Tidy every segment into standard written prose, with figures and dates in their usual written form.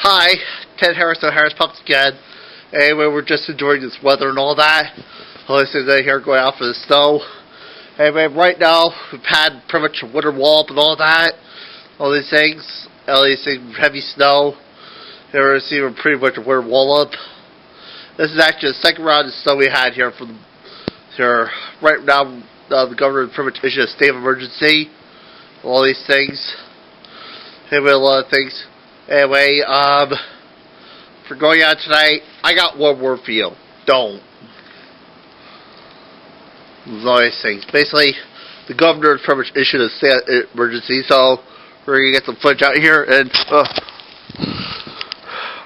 Hi, Ted Harris of Harris Pups again. Anyway, we're just enjoying this weather and all that. All these things out here going out for the snow. Anyway, right now, we've had pretty much a winter wall and all that. All these things, heavy snow. Here we're seeing pretty much a winter wall up. This is actually the second round of snow we had here here. Right now, the governor pretty much issued a state of emergency. All these things. Anyway, a lot of things. Anyway, for going out tonight, I got one word for you. Don't. There's all these things. Basically, the governor pretty much issued a state of emergency, so we're going to get some footage out here, and,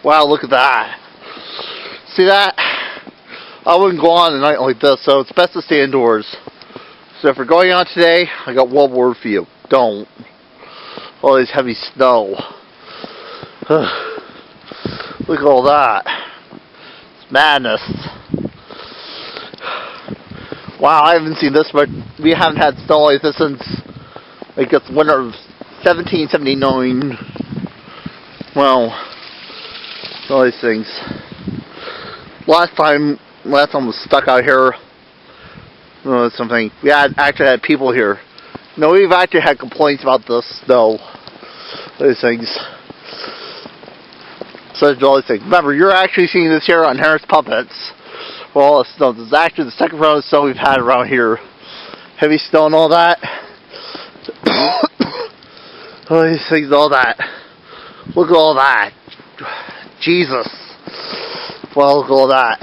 wow, look at that. See that? I wouldn't go on a night like this, so it's best to stay indoors. So if we're going out today, I got one word for you. Don't. All this heavy snow. Look at all that. It's madness. Wow, I haven't seen this much. We haven't had snow like this since, I guess, winter of 1779. Well, all these things. Last time was stuck out here. Something. We actually had people here. No, we've actually had complaints about the snow. These things. Such all these things. Remember, you're actually seeing this here on Harris Puppets. For all the snow. This is actually the second round of snow we've had around here. Heavy snow and all that. All these things, all that. Look at all that. Jesus. Well, look at all that.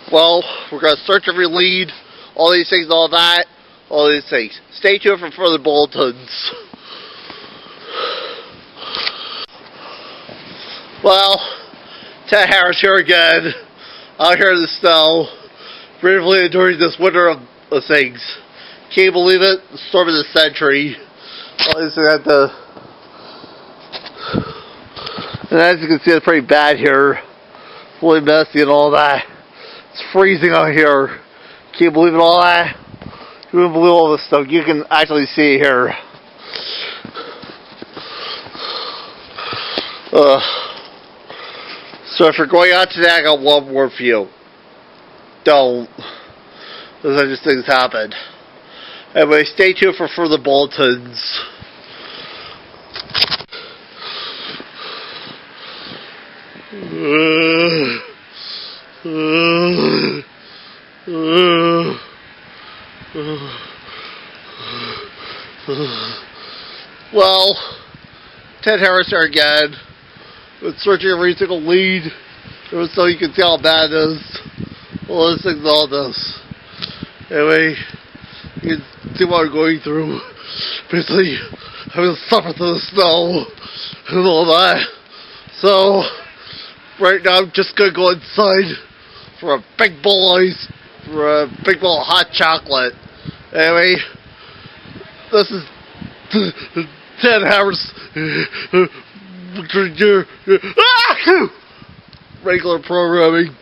Well, we're going to search every lead, all these things, all that, all these things. Stay tuned for further bulletins. Well, Ted Harris here again, out here in the snow, bravely enduring this winter of things. Can't believe it, the storm of the century. All these things and as you can see, it's pretty bad here. Fully messy and all that. It's freezing out here. Can't believe it, all that. You wouldn't believe all this stuff. You can actually see it here. So if you're going out today, I got one word for you. Don't. Those are just things happen. Anyway, stay tuned for further bulletins. Well, Ted Harris here again. With searching every single lead, so you can see how bad it is. All this things, all this. Anyway, you can see what I'm going through. Basically, having to suffer through the snow and all that. So, right now I'm just gonna go inside for a big bowl of ice, for a big bowl of hot chocolate. Anyway, this is Ted Harris regular programming.